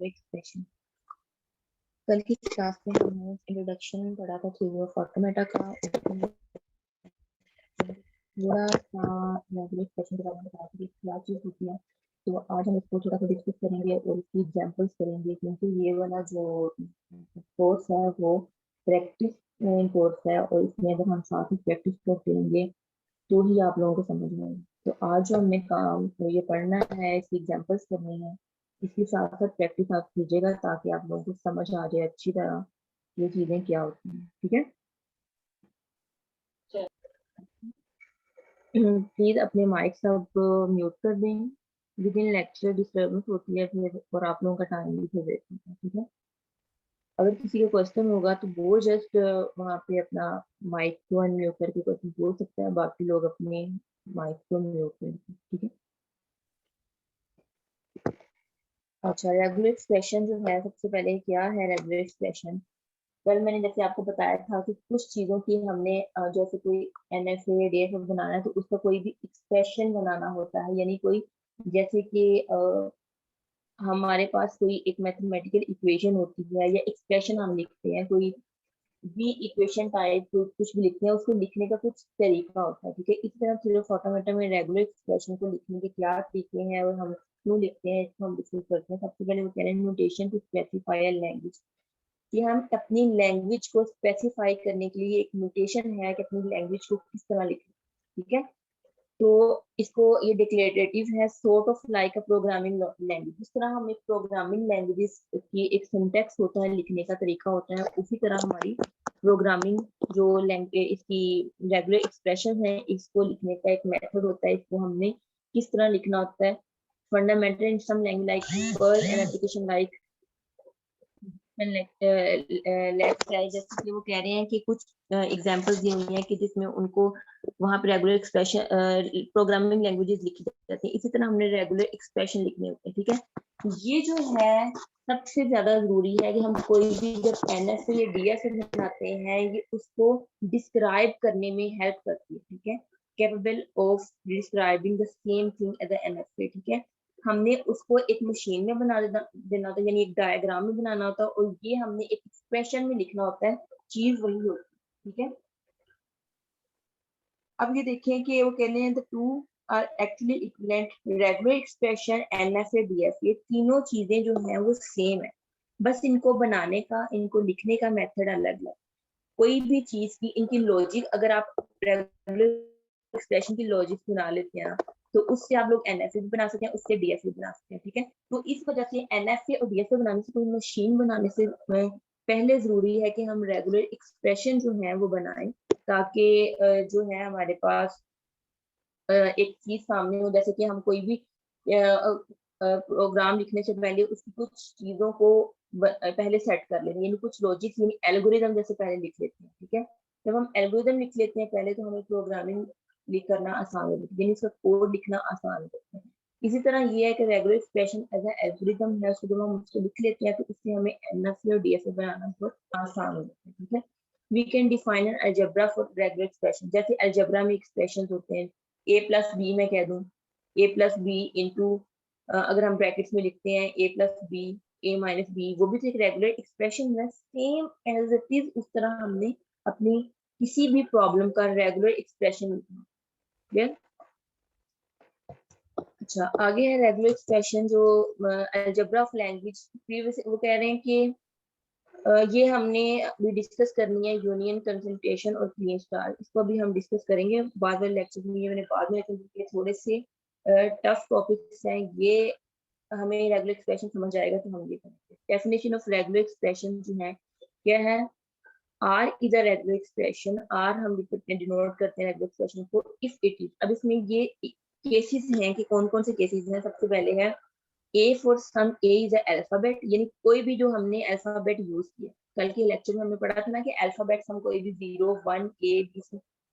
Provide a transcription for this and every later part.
Expression. कल की class में हमने इंट्रोडक्शन पढ़ा था थ्योरी ऑफ ऑटोमेटा का, थोड़ा सा रेगुलर एक्सप्रेशन के बारे में बताया था कि क्या चीज़ होती है। तो आज हम इसको थोड़ा सा डिस्कस करेंगे और इसकी एग्जांपल्स करेंगे, क्योंकि ये वाला जो कोर्स है वो प्रैक्टिस कोर्स है और इसमें अगर हम साथ ही प्रैक्टिस कर देंगे तो ही आप लोगों को समझ में आएगी। तो आज जो हमने काम तो ये पढ़ना है, इसकी एग्जांपल्स करनी है, इसके साथ साथ प्रैक्टिस आप कीजिएगा ताकि आप लोगों को समझ आ जाए अच्छी तरह ये चीजें क्या होती हैं। ठीक है, प्लीज अपने माइक सब म्यूट कर दें। विद इन लेक्चर डिस्टर्बेंस होती है फिर और आप लोगों का टाइम भी फिर वेस्ट होता है। ठीक है, अगर किसी का क्वेश्चन होगा तो वो जस्ट वहाँ पे अपना माइक को अनम्यूट करके क्वेश्चन बोल सकता है, बाकी लोग अपने माइक को म्यूट करें। ठीक है, अच्छा रेगुलर एक्सप्रेशन जो है, सबसे पहले क्या है रेगुलर एक्सप्रेशन। कल मैंने जैसे आपको बताया था कि कुछ चीजों की हमने जैसे कोई एनएफए डीएफए बनाना है तो उसका कोई भी एक्सप्रेशन बनाना होता है, यानी कोई जैसे कि हमारे पास कोई एक मैथमेटिकल इक्वेशन होती है या एक्सप्रेशन हम लिखते हैं, कोई भी इक्वेशन टाइप कुछ भी लिखते हैं, उसको लिखने का कुछ तरीका होता है। ठीक है, इस तरह थ्योरी ऑफ ऑटोमेटा में रेगुलर एक्सप्रेशन को लिखने के क्या तरीके हैं और हम क्यों लिखते हैं, इसको हम डिस्कस करते हैं। सबसे पहले वो कह रहे हैं notation to specify a language, कि हम अपनी लैंग्वेज को स्पेसिफाई करने के लिए एक नोटेशन है कि अपनी लैंग्वेज को किस तरह लिखें। ठीक है, तो इसको ये डिक्लेरेटिव है, sort of like a programming language. जिस तरह हम एक प्रोग्रामिंग लैंग्वेज की एक सिंटेक्स होता है, लिखने का तरीका होता है, उसी तरह हमारी प्रोग्रामिंग जो लैंग्वेज इसकी रेगुलर एक्सप्रेशन है, इसको लिखने का एक मेथड होता है। इसको हमने किस तरह लिखना होता है। Fundamental in some language like Perl and application like जैसे कि वो कह रहे हैं कि कुछ एग्जांपल्स दी हुई हैं कि जिसमें उनको वहां पे रेगुलर एक्सप्रेशन प्रोग्रामिंग लैंग्वेजेस लिखी जाती है, इसी तरह हमने रेगुलर एक्सप्रेशन लिखने होते हैं। ठीक है, ये जो है सबसे ज्यादा जरूरी है कि हम कोई भी जब एनएफए या डीएफए बनाते हैं, ये उसको डिस्क्राइब करने में हेल्प करती है। ठीक है, capable of describing the same thing as NFA. ठीक है, हमने उसको एक मशीन में बना देना होता है, यानी एक डायग्राम में बनाना होता है, और ये हमने एक एक्सप्रेशन में लिखना होता है, चीज वही होती है। ठीक है, अब ये देखें कि वो कहते हैं the two are actually equivalent, regular expression NFA DFA, ये तीनों चीजें जो हैं वो सेम है, बस इनको बनाने का, इनको लिखने का मेथड अलग अलग। कोई भी चीज की इनकी लॉजिक अगर आप रेगुलर एक्सप्रेशन की लॉजिक बना लेते हैं तो उससे आप लोग एनएफए भी बना सकते हैं, उससे डीएफए बना सकते हैं। ठीक है, तो इस वजह से एनएफए और डीएफए बनाने से, कोई मशीन बनाने से पहले जरूरी है कि हम रेगुलर एक्सप्रेशन जो है वो बनाएं, ताकि जो है हमारे पास एक चीज सामने हो। जैसे कि हम कोई भी प्रोग्राम लिखने से पहले उसकी कुछ चीजों को पहले सेट कर लेंगे, यानी कुछ लॉजिक यानी एल्गोरिदम जैसे पहले लिख लेते हैं। ठीक है, जब हम एल्गोरिदम लिख लेते हैं पहले तो हमें प्रोग्रामिंग लिख करना आसान हो जाता है, यानी उसका कोड लिखना आसान हो जाता है। इसी तरह ये है कि रेगुलर एक्सप्रेशन एज एल्गोरिदम है, उसको जब हम उसको लिख लेते हैं तो उससे हमें एनएफए और डीएफए बनाना बहुत आसान हो जाता है। ठीक है, we can define an algebra for regular expression. जैसे अलजेब्रा में एक्सप्रेशन होते हैं, ए प्लस बी मैं कह दूं, ए प्लस बी इंटू, अगर हम ब्रैकेट्स में लिखते हैं ए प्लस बी, ए माइनस बी, वो भी तो एक रेगुलर एक्सप्रेशन है, सेम एज इट इज उस तरह हमने अपनी किसी भी प्रॉब्लम का रेगुलर एक्सप्रेशन लिखना। क्लियर? अच्छा, आगे है रेगुलर एक्सप्रेशन जो अलजेब्रा ऑफ लैंग्वेज। प्रीवियस वो कह रहे हैं कि ये हमने अभी डिस्कस करनी है, यूनियन, कंसंट्रेशन और क्लीन स्टार। इसको अभी हम डिस्कस करेंगे बाद में लेक्चर में, ये मैंने बाद में, क्योंकि थोड़े से टफ टॉपिक्स हैं ये, हमें रेगुलर एक्सप्रेशन समझ आएगा तो हम ये करेंगे। डेफिनेशन ऑफ रेगुलर एक्सप्रेशन जो है क्या है, R is a regular expression, R हम डिनोट करते हैं रेगुलर एक्सप्रेशन को इफ इट इज। अब इसमें ये केसेस हैं कि कौन कौन से केसेस हैं। सबसे पहले है A for some, A is alphabet, यानी कोई भी जो हमने अल्फाबेट यूज किया, कल के लेक्चर में हमने पढ़ा था ना कि अल्फाबेट हम कोई भी 0 1 ए बी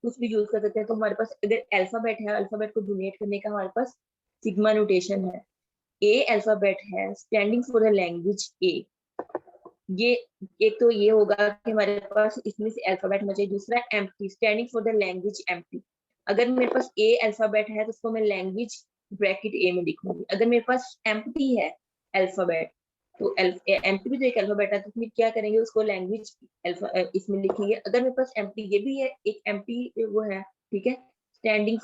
कुछ भी यूज कर सकते हैं। तो हमारे पास अगर अल्फाबेट है, अल्फाबेट को डोनेट करने का हमारे पास सिग्मा नोटेशन है। ए अल्फाबेट है स्टैंडिंग फॉर द लैंग्वेज ए, ये एक तो ये होगा कि हमारे पास इसमें से अल्फाबेट होना चाहिए। दूसरा empty, standing for the language empty. अगर मेरे पास ए अल्फाबेट है तो उसको मैं लैंग्वेज ब्रैकेट ए में लिखूंगी। अगर मेरे पास एम्प्टी है अल्फाबेट, तो एम्प्टी भी तो एक अल्फाबेट है, तो फिर क्या करेंगे, उसको लैंग्वेज इसमें लिखेंगे। अगर मेरे पास एम्प्टी ये भी है, एक एम्प्टी वो है, ठीक है, standing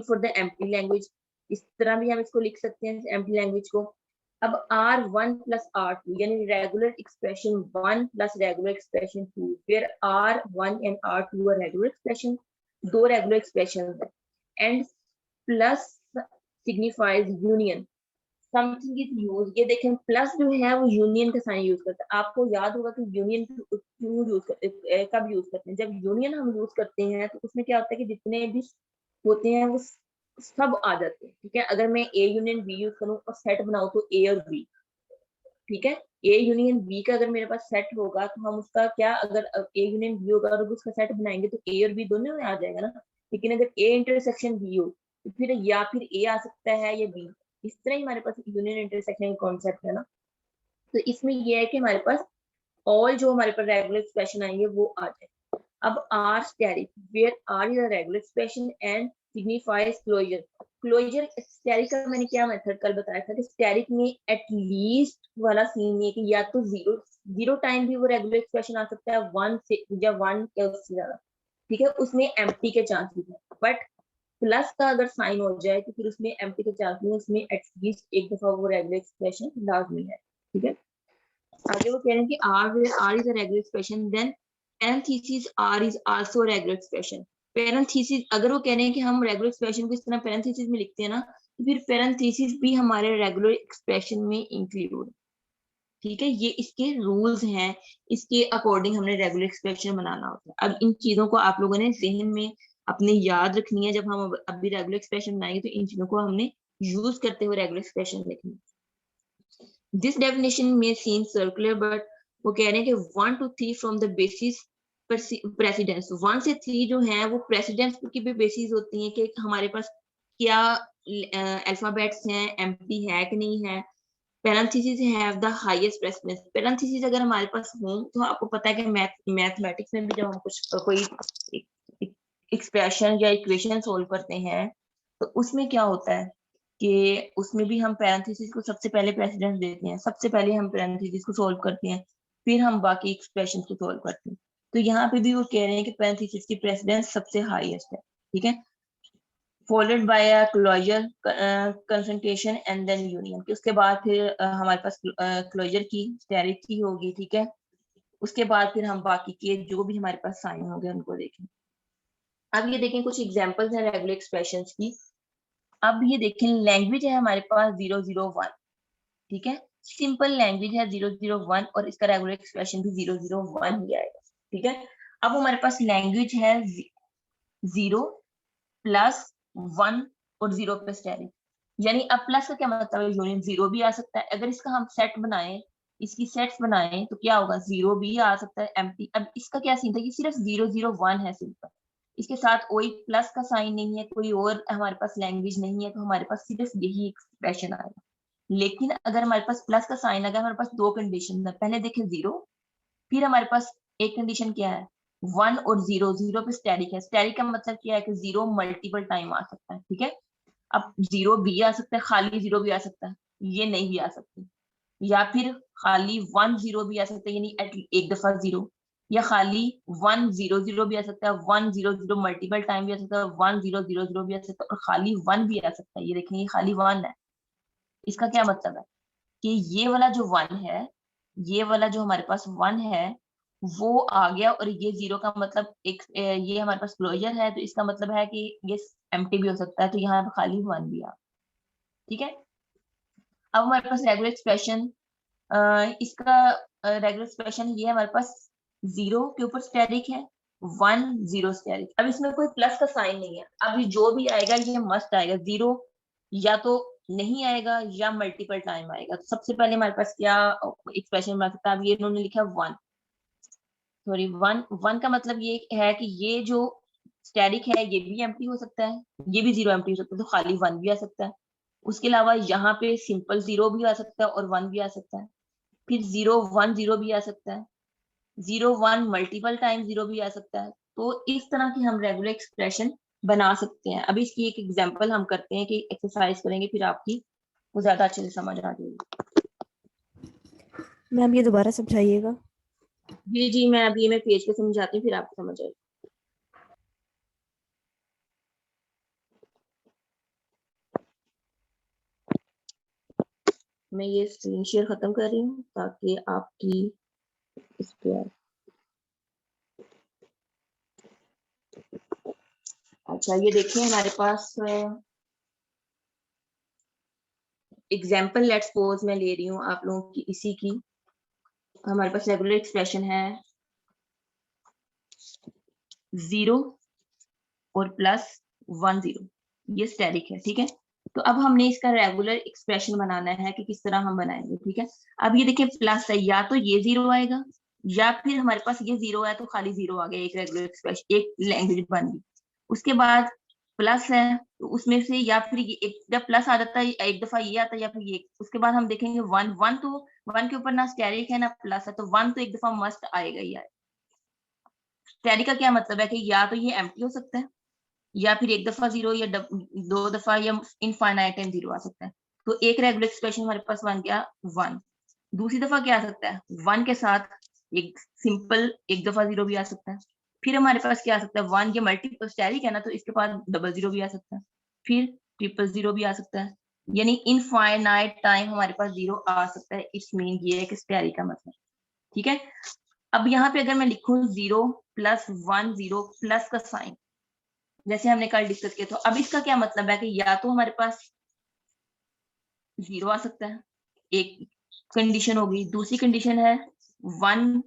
for the empty language, इस तरह भी हम इसको लिख सकते हैं एम्प्टी लैंग्वेज को। अब R1 प्लस R2 यानी regular expression 1 plus regular expression 2, where R1 and R2 are regular expression, दो रेगुलर एक्सप्रेशन है, and plus signifies union, something is use. ये देखें प्लस जो है वो यूनियन का साइन यूज करता है। आपको याद होगा कि यूनियन क्यों यूज करते, कब यूज करते हैं, जब यूनियन हम यूज करते हैं तो उसमें क्या होता है कि जितने भी होते हैं वो सब आ जाते हैं, ठीक है। अगर मैं ए यूनियन बी यूज करूँ और सेट बनाऊं तो ए और बी, ठीक है, ए यूनियन बी का अगर मेरे पास सेट होगा तो हम उसका क्या, अगर ए यूनियन बी होगा और उसका सेट बनाएंगे तो ए और बी दोनों में आ जाएगा ना। लेकिन अगर ए इंटरसेक्शन बी हो तो फिर या फिर ए आ सकता है या बी, इस तरह ही हमारे पास यूनियन इंटरसेक्शन कॉन्सेप्ट है ना। तो इसमें यह है कि हमारे पास ऑल जो हमारे पास रेगुलर एक्सप्रेशन आएंगे वो आ जाए। अब R asterisk, where R is a regular expression and signifies closure. Closure asterisk का मैंने क्या मेथड कल बताया था कि स्टेरिक में एट लीस्ट वाला सीन ये कि या तो जीरो टाइम भी वो रेगुलर एक्सप्रेशन आ सकता है, वन से या वन या उससे ज्यादा, ठीक है, उसमें एम्प्टी के चांसेस है। बट प्लस का अगर साइन हो जाए तो फिर उसमें एम्प्टी के चांसेस नहीं, उसमें एटलीस्ट एक दफा वो रेगुलर एक्सप्रेशन लाजमी है, ठीक है। आगे वो कह रहे हैं कि R is a regular expression, then parenthesis R is also a regular expression। parenthesis अगर वो कह रहे हैं कि हम रेगुलर एक्सप्रेशन को इस तरह parenthesis में लिखते हैं ना, तो फिर parenthesis भी हमारे रेगुलर एक्सप्रेशन में इंक्लूड, ठीक है। ये इसके रूल्स हैं, इसके अकॉर्डिंग हमने रेगुलर एक्सप्रेशन बनाना होता है। अब इन चीजों को आप लोगों ने जहन में अपने याद रखनी है। जब हम अभी रेगुलर एक्सप्रेशन बनाएंगे तो इन चीजों को हमने यूज करते हुए रेगुलर एक्सप्रेशन लिखनी है। This definition may seem circular, but वो कह रहे हैं कि 1 to 3 from the basis precedence, 1 से 3 जो है वो precedence की भी basis होती है कि हमारे पास क्या अल्फाबेट्स हैं, एम्प्टी है कि नहीं है। parentheses have the highest precedence, parentheses अगर हमारे पास हो तो आपको पता है कि मैथमेटिक्स में भी जब हम कुछ कोई एक्सप्रेशन या इक्वेशन सोल्व करते हैं तो उसमें क्या होता है कि उसमें भी हम पैरेंथेसिस को सबसे पहले प्रेसिडेंस देते हैं, सबसे पहले हम पैरेंथेसिस को सोल्व करते हैं, फिर हम बाकी एक्सप्रेशन को सोल्व करते हैं। तो यहाँ पे भी वो कह रहे हैं कि पैरेंथेसिस की प्रेसिडेंस सबसे हाईएस्ट है, ठीक है, followed by a closure concentration and then union, कि उसके बाद फिर हमारे पास क्लोजर की स्टेरिक की होगी, ठीक है। उसके बाद फिर हम बाकी के जो भी हमारे पास साइन होंगे उनको देखें। अब ये देखें कुछ एग्जांपल्स हैं रेगुलर एक्सप्रेशंस की। अब ये देखें लैंग्वेज है हमारे पास 001, ठीक है, सिंपल लैंग्वेज है 001 और इसका रेगुलर एक्सप्रेशन भी 001 ही आएगा, ठीक है। अब हमारे पास लैंग्वेज है 0 प्लस 1 और 0 पे स्टेरिक, यानी अब प्लस का क्या मतलब है, यूनियन 0 भी आ सकता है। अगर इसका हम सेट बनाएं, इसकी सेट्स बनाएं तो क्या होगा, 0 भी आ सकता है एम्प्टी। अब इसका क्या सीन था कि सिर्फ 001 है सिंपल, इसके साथ कोई प्लस का साइन नहीं है, कोई और हमारे पास लैंग्वेज नहीं है, तो हमारे पास सिर्फ यही एक्सप्रेशन आएगा। लेकिन अगर हमारे पास प्लस का साइन, अगर हमारे पास दो कंडीशन है, पहले देखें 0, फिर हमारे पास एक कंडीशन क्या है 1 और 0, 0 पे स्टेरिक है। स्टेरिक का मतलब क्या है कि 0 मल्टीपल टाइम आ सकता है, ठीक है। अब 0 भी आ सकता है, खाली 0 भी आ सकता है, ये नहीं भी आ सकती, या फिर खाली 1 0 भी आ सकता है, यानी एक दफा 0, या खाली 1 0 0 भी आ सकता है, 1 0 0 मल्टीपल टाइम भी आ सकता है, 1 0 0 0 भी आ सकता है, और खाली 1 भी आ सकता है। ये देखें, ये खाली 1 है। इसका क्या मतलब है कि ये वाला जो 1 है, ये वाला जो हमारे पास 1 है वो आ गया, और ये 0 का मतलब एक ये हमारे पास क्लोजर है, तो इसका मतलब है कि ये एम्प्टी भी हो सकता है, तो यहाँ पे खाली 1 भी आ, ठीक है। अब हमारे पास रेगुलर एक्सप्रेशन, इसका रेगुलर एक्सप्रेशन ये हमारे पास 0 के ऊपर स्टेरिक है, 1 0 स्टेरिक। अब इसमें कोई प्लस का साइन नहीं है, अब जो भी आएगा ये मस्ट आएगा, 0 या तो नहीं आएगा या मल्टीपल टाइम आएगा। तो सबसे पहले हमारे पास क्या एक्सप्रेशन बना सकता है, अब ये इन्होंने लिखा 1, सॉरी 1 1 का मतलब ये है कि ये जो स्टेरिक है ये भी एम्प्टी हो सकता है, ये भी 0 एम्प्टी हो सकता है, तो खाली 1 भी आ सकता है। उसके अलावा यहाँ पे सिंपल 0 भी आ सकता है और 1 भी आ सकता है, फिर 0 1 0 भी आ सकता है, 0 1 मल्टीपल टाइम 0 भी आ सकता है। तो इस तरह की हम रेगुलर एक्सप्रेशन बना सकते हैं। अभी इसकी एक एग्जांपल हम करते हैं कि एक्सरसाइज करेंगे, फिर आपकी वो ज्यादा अच्छे से समझ आ जाएगी। मैम ये दोबारा समझाइएगा। जी जी, मैं अभी मैं पेज पे समझाती हूँ, फिर आपको समझ आएगी। मैं ये स्क्रीन शेयर खत्म कर रही हूँ ताकि आपकी इस पे अच्छा ये देखिए हमारे पास एग्जाम्पल लेट्स सपोज मैं ले रही हूँ आप लोगों की इसी की। हमारे पास रेगुलर एक्सप्रेशन है 0 और +10, ये स्टेरिक है, ठीक है। तो अब हमने इसका रेगुलर एक्सप्रेशन बनाना है कि किस तरह हम बनाएंगे, ठीक है। अब ये देखिए प्लस है, या तो ये 0 आएगा या फिर हमारे पास ये 0 है तो खाली 0 आ गया, एक रेगुलर एक्सप्रेशन, एक लैंग्वेज बन गई। उसके बाद प्लस है तो उसमें से या फिर ये एक जब प्लस आ जाता है एक दफा ये आता है या फिर ये, उसके बाद हम देखेंगे 1 1 तो 1 के ऊपर ना स्टेरिक है ना प्लस है, तो 1 तो एक दफा मस्ट आएगा ही आएगा। स्टेरिक का क्या मतलब है कि या तो ये एम्प्टी हो सकता है या फिर एक दफा 0 या दो दफा या इनफाइनाइट टाइम 0 आ सकता है। तो एक रेगुलर एक्सप्रेशन हमारे पास बन गया 1। दूसरी दफा क्या आ सकता है 1 के साथ एक सिंपल एक दफा 0 भी आ सकता है। फिर हमारे पास क्या आ सकता है 1, ये मल्टीपल स्टेरिक है ना, तो इसके पास डबल 0 भी आ सकता है, फिर ट्रिपल 0 भी आ सकता है। यानी इनफाइनाइट टाइम हमारे पास 0 आ सकता है। इट्स मीन ये है कि स्टेरिक का मतलब, ठीक है। अब यहाँ पे अगर मैं लिखूं 0 +1 0 प्लस का साइन, जैसे हमने कल डिस्कस किया, तो अब इसका क्या मतलब है कि या तो हमारे पास 0 आ सकता है, एक कंडीशन होगी। दूसरी कंडीशन है 1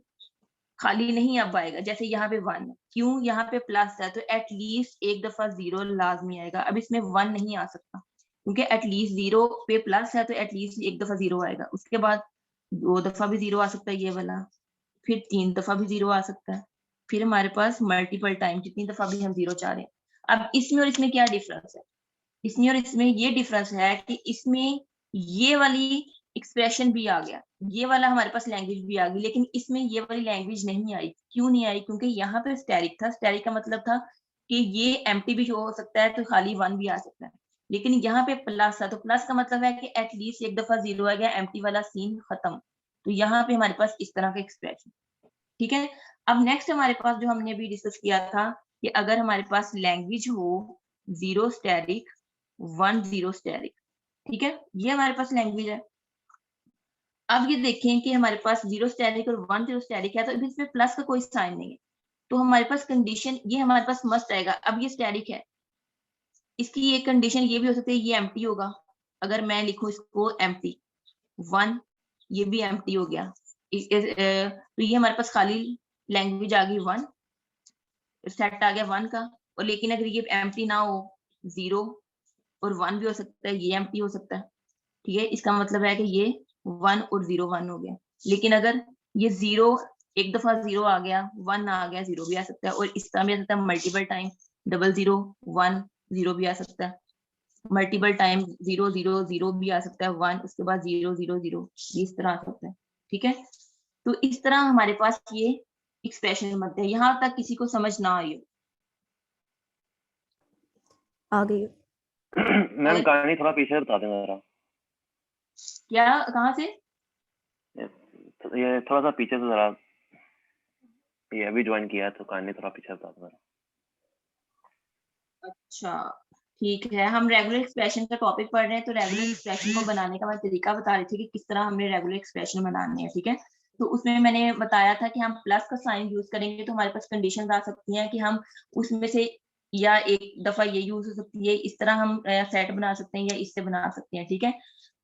खाली नहीं अब आएगा, जैसे यहाँ पे 1 क्यों, यहाँ पे प्लस है तो एटलीस्ट एक दफा 0 लाजमी आएगा। अब इसमें 1 नहीं आ सकता क्योंकि एटलीस्ट 0 पे प्लस है तो एटलीस्ट एक दफा 0 आएगा। उसके बाद 2 दफा भी 0 आ सकता है ये वाला, फिर 3 दफा भी 0 आ सकता है, फिर हमारे पास मल्टीपल टाइम जितनी दफा भी हम 0 चाह रहे हैं। अब इसमें और इसमें क्या डिफरेंस है, इसमें और इसमें ये डिफरेंस है कि इसमें ये वाली एक्सप्रेशन भी आ गया, ये वाला हमारे पास लैंग्वेज भी आ गई, लेकिन इसमें ये वाली लैंग्वेज नहीं आई। क्यों नहीं आई, क्योंकि यहाँ पे स्टैरिक था। स्टैरिक का मतलब था कि ये एम्प्टी भी हो सकता है तो खाली 1 भी आ सकता है, लेकिन यहाँ पे प्लस था तो प्लस का मतलब है कि एटलीस्ट एक दफा 0 आ गया, एम्प्टी वाला सीन खत्म। तो यहाँ पे हमारे पास इस तरह का एक्सप्रेशन, ठीक है। अब नेक्स्ट हमारे पास जो हमने भी डिस्कस किया था कि अगर हमारे पास लैंग्वेज हो 0 स्टैरिक 1 0 स्टैरिक, ठीक है, ये हमारे पास लैंग्वेज है। अब ये देखें कि हमारे पास 0 स्टैरिक और 1 0 स्टैरिक है, तो अभी इसमें प्लस का कोई साइन नहीं है, तो हमारे पास कंडीशन ये हमारे पास मस्ट आएगा। अब ये स्टैरिक है, इसकी ये कंडीशन ये भी हो सकती है ये एम्प्टी होगा। अगर मैं लिखूं इसको एम्प्टी 1, ये भी एम्प्टी हो गया। तो ये हमारे पास खाली लैंग्वेज आ गई 1, सेट आ गया 1 का। और लेकिन अगर ये एम्प्टी ना हो 0 और 1 भी हो सकता है, ये एम्प्टी हो सकता है, ठीक है। इसका मतलब है कि ये 1 और 0 1 हो गया। लेकिन अगर ये 0 एक दफा 0 आ गया 1 आ गया 0 भी आ सकता है, और इस तरह भी आ सकता है मल्टीपल टाइम 0 0 1 0 भी आ सकता है, मल्टीपल टाइम 0 0 0 भी आ सकता है 1, उसके बाद 0 0 0 ये इस तरह आ सकता है, ठीक है। तो इस तरह हमारे पास ये एक्सप्रेशन बनते हैं। यहाँ तक किसी को समझ ना आई हो? आ गई। मैम कहानी थोड़ा पीछे बता दें जरा। क्या कहाँ से? ये थोड़ा सा पीछे से जरा, ये अभी ज्वाइन किया है तो कहानी थोड़ा पीछे बता दें जरा। अच्छा ठीक है, हम रेगुलर एक्सप्रेशन का टॉपिक पढ़ रहे हैं, तो रेगुलर एक्सप्रेशन को बनाने का मैं तरीका बता रही थी कि किस तरह हमने रेगुलर एक्सप्रेशन बनाने हैं, ठीक है। तो उसमें मैंने बताया था कि हम प्लस का साइन यूज करेंगे तो हमारे पास कंडीशन आ सकती हैं कि हम उसमें से या एक दफा ये यूज हो सकती है, इस तरह हम सेट बना सकते हैं या इससे बना सकते हैं, ठीक है।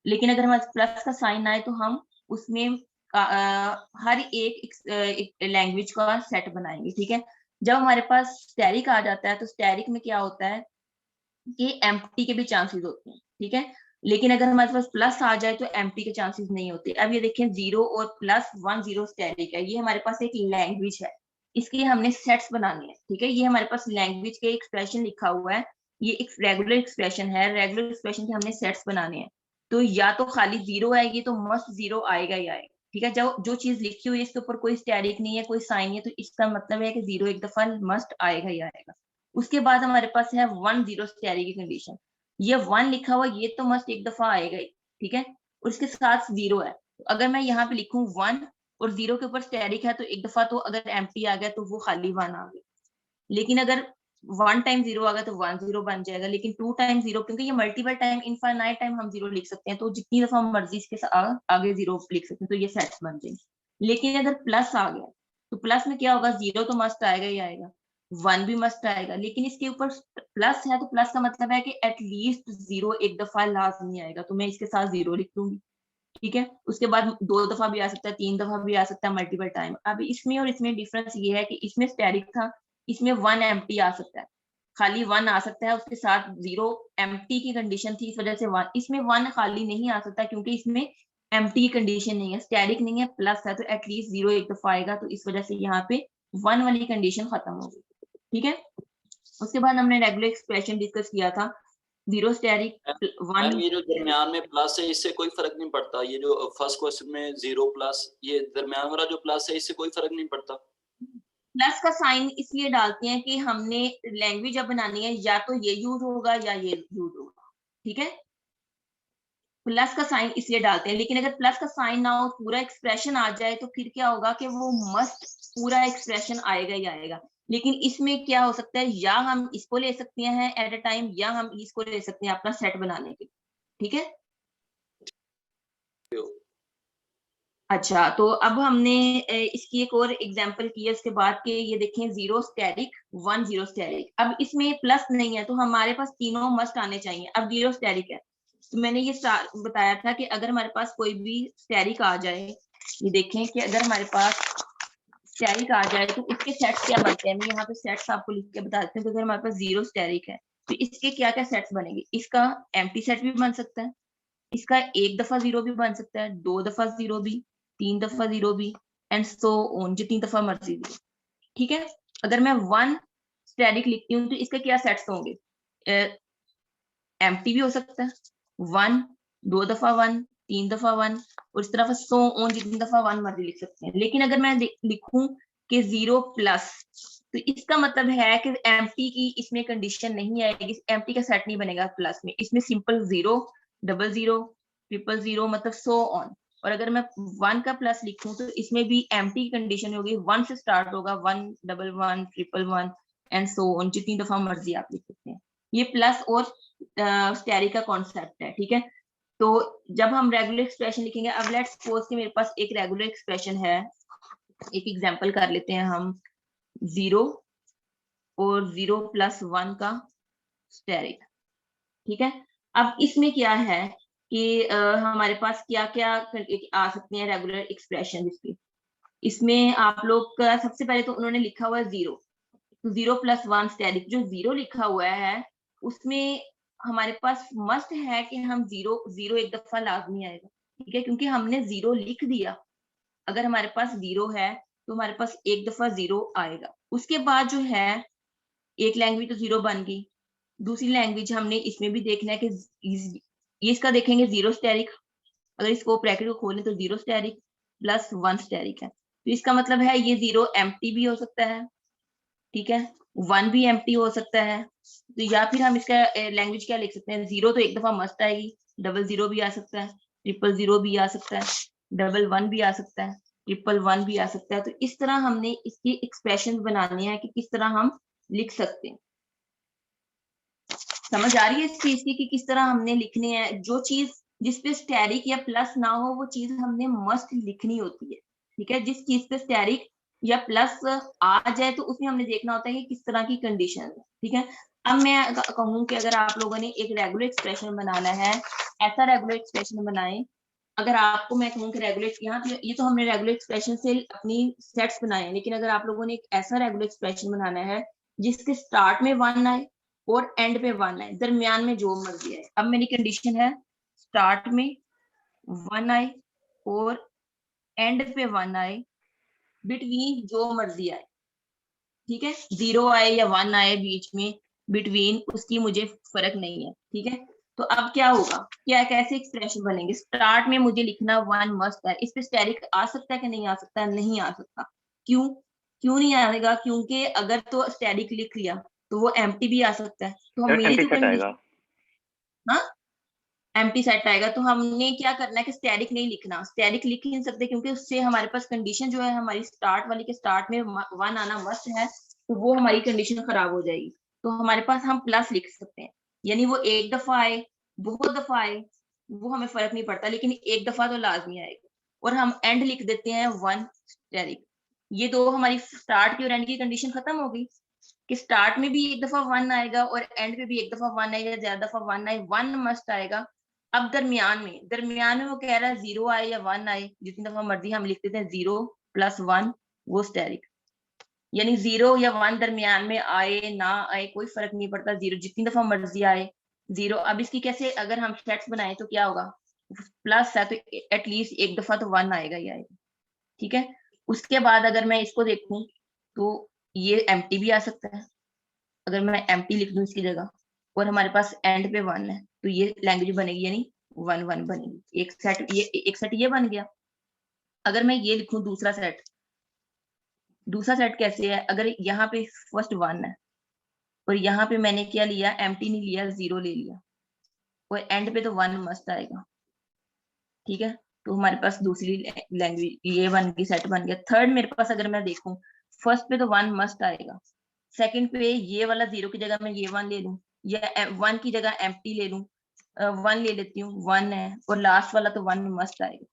लेकिन अगर हमारे प्लस का साइन आए तो हम उसमें हर एक लैंग्वेज का सेट बनाएंगे, ठीक है। जब हमारे पास स्टैरिक आ जाता है तो स्टैरिक में क्या होता है कि एम्प्टी के भी चांसेस होते हैं, ठीक है। लेकिन अगर हमारे पास प्लस आ जाए तो एम्प्टी के चांसेस नहीं होते। अब ये देखें 0 और +1 0 स्टैरिक है, ये हमारे पास एक लैंग्वेज है, इसके हमने सेट्स बनाने हैं, ठीक है। ये हमारे पास लैंग्वेज के एक्सप्रेशन लिखा हुआ है, ये एक रेगुलर एक्सप्रेशन है, रेगुलर एक्सप्रेशन के हमने सेट्स बनाने हैं। तो या तो खाली 0 आएगी तो मस्ट 0 आएगा ही आएगा, ठीक है। जो चीज लिखी हुई है इसके ऊपर कोई स्टैरिक नहीं है, कोई साइन नहीं है, तो इसका मतलब है कि 0 एक दफा मस्ट आएगा ही आएगा। उसके बाद हमारे पास है 1 0 स्टैरिक की कंडीशन। ये 1 लिखा हुआ ये तो मस्ट एक दफा आएगा ही, ठीक है, और इसके साथ 0 है। तो अगर मैं यहाँ पे लिखूं 1 और 0 के ऊपर स्टैरिक है तो एक दफा तो अगर एम्प्टी आ गया तो वो खाली 1 आ गया। लेकिन अगर 1 टाइम 0 आ गया तो 1 0 बन जाएगा, लेकिन 2 टाइम 0, क्योंकि ये मल्टीपल टाइम इनफाइनाइट टाइम हम 0 लिख सकते हैं, तो जितनी दफा मर्जी इसके आगे 0 लिख सकते हैं, तो ये सेट्स बन जाएंगे। लेकिन अगर प्लस आ गया तो प्लस में क्या होगा, 0 तो मस्ट आएगा ही आएगा, 1 भी मस्ट आएगा, लेकिन इसके ऊपर प्लस है तो प्लस का मतलब है कि एटलीस्ट 0 एक दफा लाजमी आएगा, तो मैं इसके साथ 0 लिख दूंगी, ठीक है। उसके बाद 2 दफा भी आ सकता है, 3 दफा भी आ सकता है, मल्टीपल टाइम। अब इसमें और इसमें डिफरेंस ये है कि इसमें स्टैरिक था, इसमें 1 एम्प्टी आ सकता है, खाली 1 आ सकता है, उसके साथ 0 एम्प्टी की कंडीशन थी, इस वजह से 1। इसमें 1 खाली नहीं आ सकता क्योंकि इसमें एम्प्टी की कंडीशन नहीं है, स्टैरिक नहीं है, प्लस है, तो एटलीस्ट 0 एक दफा आएगा, तो इस वजह से यहाँ पे 1 वाली कंडीशन खत्म हो गई, ठीक है। उसके बाद हमने रेगुलर एक्सप्रेशन डिस्कस किया था, 0 स्टैरिक 1। ये जो दरमियान में प्लस है इससे कोई फर्क नहीं पड़ता, ये जो फर्स्ट क्वेश्चन में 0 प्लस, ये दरमियान वाला जो प्लस है इससे कोई फर्क नहीं पड़ता। प्लस का साइन इसलिए डालते हैं कि हमने लैंग्वेज जब बनानी है या तो ये यूज होगा या ये यूज होगा, ठीक है। प्लस का साइन इसलिए डालते हैं, लेकिन अगर प्लस का साइन ना हो, पूरा एक्सप्रेशन आ जाए, तो फिर क्या होगा कि वो मस्ट पूरा एक्सप्रेशन आएगा ही आएगा। लेकिन इसमें क्या हो सकता है, या हम इसको ले सकते हैं एट अ टाइम, या हम इसको ले सकते हैं अपना सेट बनाने के लिए, ठीक है। अच्छा, तो अब हमने इसकी एक और एग्जांपल की है उसके बाद के, ये देखें 0 स्टैरिक 1 0 स्टैरिक। अब इसमें प्लस नहीं है तो हमारे पास तीनों मस्ट आने चाहिए। अब 0 स्टैरिक है तो मैंने ये बताया था कि अगर हमारे पास कोई भी स्टैरिक आ जाए, ये देखें कि अगर हमारे पास स्टैरिक आ जाए तो इसके सेट्स क्या बनते हैं। मैं यहाँ पे सेट्स आपको लिख के बता देती हूँ। तो अगर हमारे पास 0 स्टैरिक है तो इसके क्या क्या सेट्स बनेंगे। इसका एम्प्टी सेट भी बन सकता है, इसका एक दफा 0 भी बन सकता है, 2 दफा 0 भी, 3 दफा 0 भी, एंड सो ऑन, जितनी दफा मर्जी भी, ठीक है। अगर मैं 1 स्टैरिक लिखती हूँ तो इसके क्या सेट्स होंगे, एम्प्टी भी हो सकता है 1, 2 दफा 1, 3 दफा 1, और इस तरह सो ऑन, जितनी दफा 1 मर्जी लिख सकते हैं। लेकिन अगर मैं लिखूं कि 0 प्लस, तो इसका मतलब है कि एम्प्टी की इसमें कंडीशन नहीं आएगी, एम्प्टी का सेट नहीं बनेगा प्लस में, इसमें सिंपल 0 0 0 0 0 मतलब सो ऑन। और अगर मैं 1 का प्लस लिखूं तो इसमें भी एम्प्टी की कंडीशन होगी, 1 से स्टार्ट होगा, 1 1 1 1 1 एंड सो ऑन, जितनी दफा मर्जी आप लिख सकते हैं। ये प्लस और स्टैरिक का कॉन्सेप्ट है, ठीक है। तो जब हम रेगुलर एक्सप्रेशन लिखेंगे, अब लेट्स सपोज कि मेरे पास एक रेगुलर एक्सप्रेशन है, एक एग्जांपल कर लेते हैं हम, 0 और 0 प्लस 1 का स्टैरिक, ठीक है। अब इसमें क्या है कि हमारे पास क्या क्या आ सकते हैं रेगुलर एक्सप्रेशन इसकी। इसमें आप लोग का सबसे पहले तो उन्होंने लिखा हुआ है 0, तो 0 प्लस 1 स्टैरिक, जो 0 लिखा हुआ है उसमें हमारे पास मस्ट है कि हम 0 0 एक दफा लाजमी आएगा, ठीक है, क्योंकि हमने 0 लिख दिया। अगर हमारे पास 0 है तो हमारे पास एक दफा 0 आएगा। उसके बाद जो है, एक लैंग्वेज तो 0 बन गई, दूसरी लैंग्वेज हमने इसमें भी देखना है कि ये इसका देखेंगे 0 स्टैरिक, अगर इसको ब्रैकेट को खोलें तो 0 स्टैरिक प्लस 1 स्टैरिक है, तो इसका मतलब है ये 0 एम्प्टी भी हो सकता है, ठीक है, 1 भी एम्प्टी हो सकता है। तो या फिर हम इसका लैंग्वेज क्या लिख सकते हैं, 0 तो एक दफा मस्ट आएगी, 0 0 भी आ सकता है, 0 0 भी आ सकता है, 1 1 भी आ सकता है, 1 1 भी आ सकता है। तो इस तरह हमने इसकी एक्सप्रेशन बनानी है कि किस तरह हम लिख सकते हैं। समझ आ रही है इस चीज की कि किस तरह हमने लिखनी है। जो चीज जिसपे स्टैरिक या प्लस ना हो वो चीज हमने मस्ट लिखनी होती है, ठीक है। जिस चीज पे स्टैरिक या प्लस आ जाए तो उसमें हमने देखना होता है कि किस तरह की कंडीशन है, ठीक है। अब मैं कहूँ कि अगर आप लोगों ने एक रेगुलर एक्सप्रेशन बनाना है, ऐसा रेगुलर एक्सप्रेशन बनाएं। अगर आपको मैं कहूँ कि रेगुलर, यहाँ ये तो हमने रेगुलर एक्सप्रेशन से अपनी सेट्स बनाए, लेकिन अगर आप लोगों ने एक ऐसा रेगुलर एक्सप्रेशन बनाना है जिसके स्टार्ट में 1 आए और एंड पे 1 आए, दरमियान में जो मर्जी है। अब मेरी कंडीशन है स्टार्ट में 1 आए और एंड पे 1 आए, बिटवीन जो मर्जी आए, ठीक है, 0 आए या 1 आए बीच में, बिटवीन उसकी मुझे फर्क नहीं है, ठीक है। तो अब क्या होगा, क्या कैसे एक्सप्रेशन बनेंगे। स्टार्ट में मुझे लिखना 1 मस्ट है, इस पे स्टैरिक आ सकता है कि नहीं आ सकता, नहीं आ सकता। क्यों नहीं आएगा, क्योंकि अगर तो स्टैरिक लिख लिया तो वो एम्प्टी भी आ सकता है। तो हम मेरी एम्प्टी जो सेट कंडीशन, आएगा। हाँ एम्प्टी सेट आएगा। तो हमने क्या करना है कि स्टैटिक नहीं लिखना, स्टैटिक लिख ही नहीं सकते क्योंकि उससे हमारे पास कंडीशन जो है हमारी स्टार्ट वाली के स्टार्ट में 1 आना मस्ट है, तो वो हमारी कंडीशन खराब हो जाएगी। तो हमारे पास हम प्लस लिख सकते हैं, यानी वो एक दफा आए बहुत दफा आए वो हमें फर्क नहीं पड़ता, लेकिन एक दफा तो लाजमी आएगा। और हम एंड लिख देते हैं 1 स्टैटिक। ये दो हमारी स्टार्ट की और एंड की कंडीशन खत्म हो गई कि स्टार्ट में भी एक दफा 1 आएगा और एंड पे भी एक दफा 1 आएगा, ज्यादा दफा 1 आए, 1 मस्ट आएगा। अब दरमियान में वो कह रहा है 0 आए या 1 आए, जितनी दफा मर्जी हम लिख देते हैं 0 + 1 वो स्टैटिक। यानी 0 या 1 दरमियान में आए ना आए कोई फर्क नहीं पड़ता, 0 जितनी दफा मर्जी आए 0। अब इसकी कैसे अगर हम सेट्स बनाए तो क्या होगा, प्लस है तो एटलीस्ट एक दफा तो 1 आएगा ही आएगा, ठीक है। उसके बाद अगर मैं इसको देखूं तो ये एम्प्टी भी आ सकता है, अगर मैं एम्प्टी लिख दूं इसकी जगह, और हमारे पास एंड पे 1 है तो ये लैंग्वेज बनेगी, यानी 1 1 बनेगी। एक सेट ये बन गया। अगर मैं ये लिखूं दूसरा सेट कैसे है, अगर यहाँ पे फर्स्ट 1 है और यहाँ पे मैंने क्या लिया, एम्प्टी नहीं लिया, 0 ले लिया, और एंड पे तो 1 मस्ट आएगा, ठीक है। तो हमारे पास दूसरी लैंग्वेज ये बन गई, सेट बन गया। थर्ड मेरे पास अगर मैं देखूं, फर्स्ट पे तो 1 मस्ट आएगा, सेकंड पे ये वाला 0 की जगह मैं ये 1 ले लूं, या 1 की जगह एम्प्टी ले लूं, 1 ले लेती हूँ, 1 है, और लास्ट वाला तो 1 मस्ट आएगा,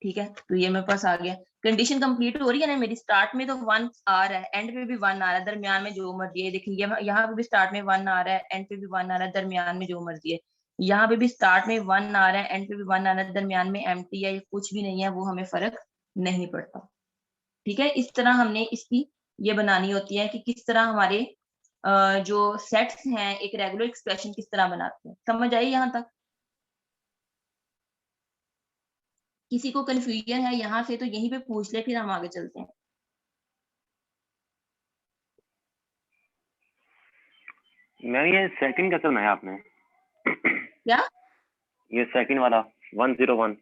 ठीक है। तो ये मेरे पास आ गया, कंडीशन कंप्लीट हो रही है ना मेरी। स्टार्ट में तो 1 आ रहा है, एंड पे भी 1 आ रहा है, दरमियान में जो मर्जी है। देखिए यहाँ पे भी स्टार्ट में 1 आ रहा है, एंड पे भी 1 आ रहा है, दरमियान में जो मर्जी है। यहाँ पे भी स्टार्ट में 1 आ रहा है, एंड पे भी 1 आ रहा है, दरमियान में एम्प्टी है, कुछ भी नहीं है, वो हमें फर्क नहीं पड़ता, ठीक है। इस तरह हमने इसकी ये बनानी होती है कि किस तरह हमारे जो सेट्स हैं एक रेगुलर एक्सप्रेशन किस तरह बनाते हैं। समझ आई यहाँ तक? किसी को कंफ्यूजन है यहाँ से तो यहीं पे पूछ ले, फिर हम आगे चलते हैं। मैम ये सेकंड कैसे बनाया आपने? क्या ये सेकंड वाला 101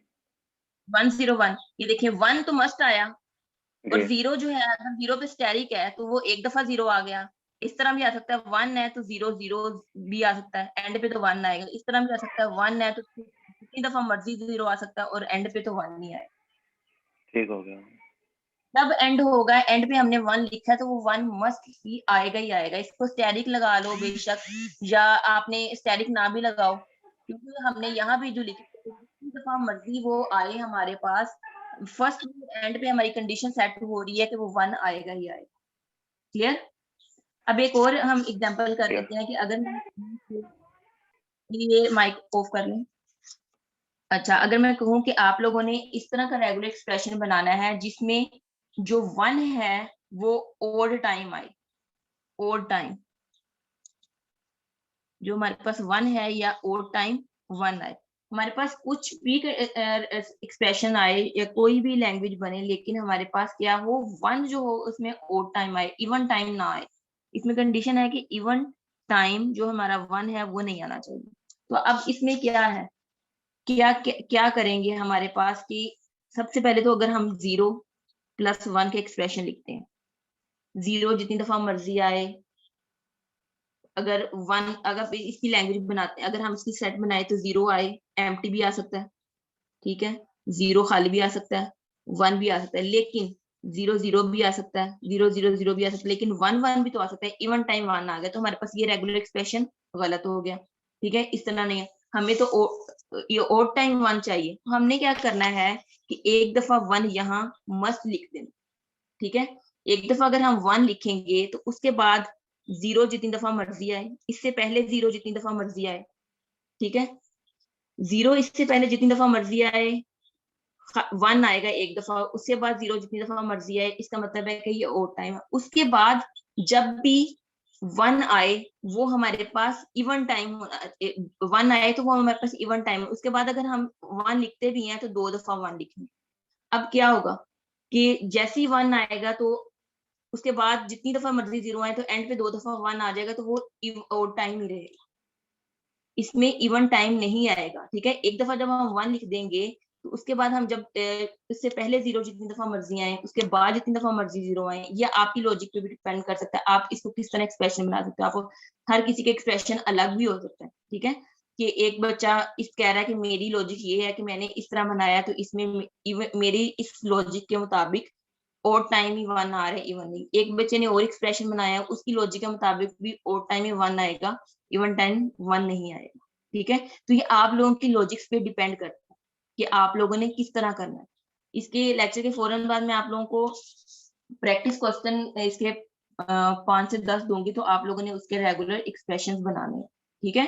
101, ये देखिए 1 तो मस्ट आया, और जी 0 जो है अगर 0 पे स्टैटिक है तो वो एक दफा 0 आ गया। इस तरह भी आ सकता है, 1 है तो 0 0 भी आ सकता है, एंड पे तो 1 आएगा। इस तरह भी आ सकता है, 1 है तो कितनी दफा मर्जी 0 आ सकता है और एंड पे तो 1 नहीं आएगा। ठीक हो गया। जब एंड होगा, एंड पे हमने 1 लिखा है तो वो 1 मस्ट ही आएगा ही आएगा। इसको स्टैटिक लगा लो बेशक, या आपने स्टैटिक ना भी लगाओ, क्योंकि हमने यहाँ भी जो लिखी है, जितनी दफा मर्जी वो आए हमारे पास, फर्स्ट एंड पे हमारी कंडीशन सेट हो रही है कि वो 1 आएगा ही आएगा। क्लियर? अब एक और हम एग्जांपल कर लेते हैं कि अगर मैं ये माइक ऑफ कर लें। अच्छा, अगर मैं कहूँ कि आप लोगों ने इस तरह का रेगुलर एक्सप्रेशन बनाना है जिसमें जो 1 है वो ओड टाइम आए, ओड टाइम जो हमारे पास 1 है या ओड टाइम 1 आए। हमारे पास कुछ भी एक्सप्रेशन आए या कोई भी लैंग्वेज बने, लेकिन हमारे पास क्या हो, 1 जो हो उसमें ओड टाइम आए, इवन टाइम ना आए। इसमें कंडीशन है कि इवन टाइम जो हमारा 1 है वो नहीं आना चाहिए। तो अब इसमें क्या है, क्या करेंगे हमारे पास कि सबसे पहले तो अगर हम 0 + 1 के एक्सप्रेशन लिखते हैं, 0 जितनी दफा मर्जी आए, अगर 1 अगर इसकी लैंग्वेज बनाते हैं, अगर हम इसकी सेट बनाए तो 0 आए, एम्प्टी भी आ सकता है, ठीक है, 0 खाली भी आ सकता है, 1 भी आ सकता है, लेकिन 0 0 भी आ सकता है, 0 0 0 भी आ सकता है, लेकिन 1 1 भी तो आ सकता है। इवन टाइम 1 आ गया तो हमारे पास ये रेगुलर एक्सप्रेशन गलत हो गया, ठीक है। इस तरह नहीं है, हमें तो ये ओड टाइम 1 चाहिए। तो हमने क्या करना है कि एक दफा 1 यहाँ मस्ट लिख देना, ठीक है। एक दफा अगर हम 1 लिखेंगे तो उसके बाद 0 जितनी दफा मर्जी आए, इससे पहले 0 जितनी दफा मर्जी आए, ठीक है, 0 इससे पहले जितनी दफा मर्जी आए, 1 आएगा एक दफा, उसके बाद 0 जितनी दफा मर्जी आए, इसका मतलब है कि ये ओड टाइम है। उसके बाद जब भी 1 आए वो हमारे पास इवन टाइम, 1 आए तो वो हमारे पास इवन टाइम है। उसके बाद अगर हम 1 लिखते भी हैं तो 2 दफा 1 लिखेंगे। अब क्या होगा कि जैसे ही 1 आएगा तो उसके बाद जितनी दफा मर्जी 0 आए तो एंड पे 2 दफा 1 आ जाएगा, तो वो ओड टाइम ही रहेगा, इसमें इवन टाइम नहीं आएगा, ठीक है। एक दफा जब हम 1 लिख देंगे तो उसके बाद हम जब इससे पहले 0 जितनी दफा मर्जी आए, उसके बाद जितनी दफा मर्जी 0 आए, ये आपकी लॉजिक पे भी डिपेंड कर सकता है, आप इसको किस तरह एक्सप्रेशन बना सकते हो। आपको हर किसी के एक्सप्रेशन अलग भी हो सकता है, ठीक है। कि एक बच्चा इस कह रहा है कि मेरी लॉजिक ये है कि मैंने इस तरह बनाया, तो इसमें मेरी इस लॉजिक के मुताबिक ओड टाइम ही 1 आ रहा है, इवन नहीं। एक बच्चे ने और एक्सप्रेशन बनाया, उसकी लॉजिक के मुताबिक भी ओड टाइम ही 1 आएगा, इवन टाइम 1 नहीं आएगा, ठीक है। तो ये आप लोगों की लॉजिक्स पे डिपेंड करता है कि आप लोगों ने किस तरह करना है। इसके लेक्चर के फौरन बाद मैं आप लोगों को प्रैक्टिस क्वेश्चन इसके 5 से 10 दूंगी, तो आप लोगों ने उसके रेगुलर एक्सप्रेशंस बनाने हैं, ठीक है।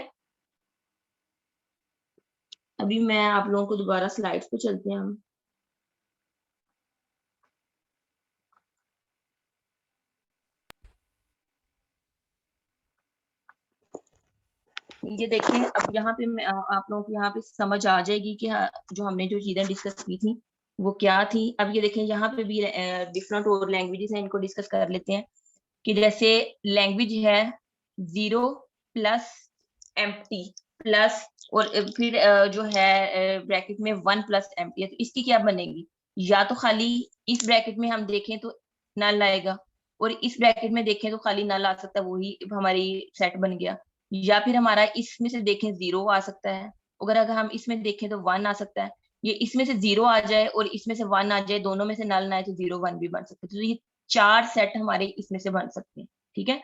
अभी मैं आप लोगों को दोबारा स्लाइड्स पे चलते हैं हम। ये देखें, अब यहाँ पे मैं आप लोगों को यहाँ पे समझ आ जाएगी कि जो हमने जो चीजें डिस्कस की थी वो क्या थी। अब ये देखें, यहाँ पे भी डिफरेंट और लैंग्वेजेस हैं, इनको डिस्कस कर लेते हैं। कि जैसे लैंग्वेज है 0 प्लस एम्प्टी प्लस, और फिर जो है ब्रैकेट में 1 प्लस एम्प्टी है, तो इसकी क्या बनेगी? या तो खाली इस ब्रैकेट में हम देखें तो नल आएगा, और इस ब्रैकेट में देखें तो खाली नल आ सकता है, वही हमारी सेट बन गया। या फिर हमारा इसमें से देखें 0 आ सकता है, अगर हम इसमें देखें तो 1 आ सकता है। ये इसमें से 0 आ जाए और इसमें से 1 आ जाए, दोनों में से नल ना आए तो 0 1 भी बन सकते हैं। तो ये 4 सेट हमारे इसमें से बन सकते हैं, ठीक है।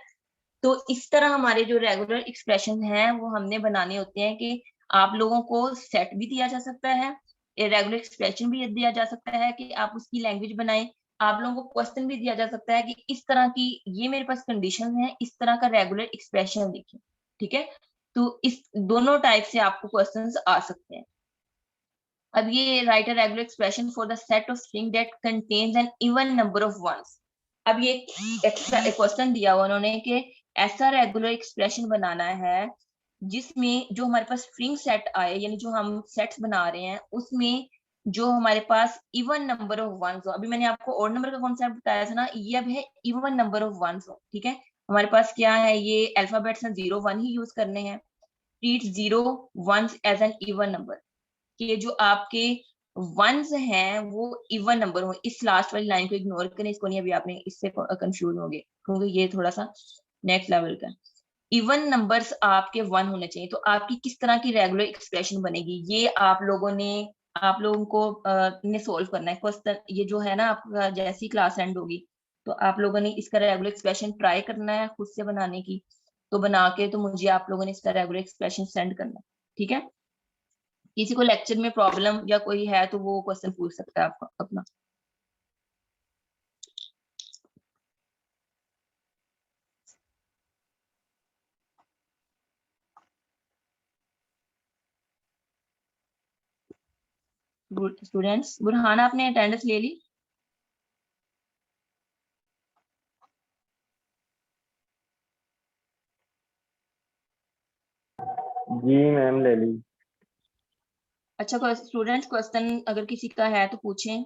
तो इस तरह हमारे जो रेगुलर एक्सप्रेशन हैं वो हमने बनाने होते हैं कि आप लोगों को सेट भी दिया जा सकता है, रेगुलर एक्सप्रेशन भी दिया जा सकता है कि आप उसकी लैंग्वेज बनाएं। आप लोगों को क्वेश्चन भी दिया जा सकता है कि इस तरह की ये मेरे पास कंडीशन है, इस तरह का रेगुलर एक्सप्रेशन लिखिए, ठीक है। तो इस दोनों टाइप से आपको क्वेश्चंस आ सकते हैं। अब ये write a regular expression for the set of string that contains an even number of ones. अब ये एक्स्ट्रा क्वेश्चन दिया हुआ उन्होंने कि ऐसा रेगुलर एक्सप्रेशन बनाना है जिसमें जो हमारे पास स्ट्रिंग सेट आए, यानी जो हम सेट्स बना रहे हैं उसमें जो हमारे पास इवन नंबर ऑफ वंस हो। अभी मैंने आपको ऑड नंबर का कॉन्सेप्ट बताया था ना, ये अब है इवन नंबर ऑफ वंस हो, ठीक है। हमारे पास क्या है, ये अल्फाबेट्स हैं, 0 1 ही यूज करने हैं। Treat 0 1 as an even number, कि जो आपके वंस हैं वो इवन नंबर हो। इस लास्ट वाली लाइन को इग्नोर करें, इसको नहीं, अभी आपने इससे कंफ्यूज हो गए क्योंकि ये थोड़ा सा नेक्स्ट लेवल का। इवन नंबर्स आपके 1 होने चाहिए। तो आपकी किस तरह की रेगुलर एक्सप्रेशन बनेगी, ये आप लोगों को ने सोल्व करना है क्वेश्चन। ये जो है ना, आपका जैसी क्लास एंड होगी तो आप लोगों ने इसका रेगुलर एक्सप्रेशन ट्राई करना है खुद से बनाने की। तो बना के तो मुझे आप लोगों ने इसका रेगुलर एक्सप्रेशन सेंड करना है, ठीक है। किसी को लेक्चर में प्रॉब्लम या कोई है तो वो क्वेश्चन पूछ सकता है आपका अपना। स्टूडेंट्स, बुरहान आपने अटेंडेंस ले ली? जी मैम ले ली। अच्छा, स्टूडेंट्स क्वेश्चन अगर किसी का है तो पूछें।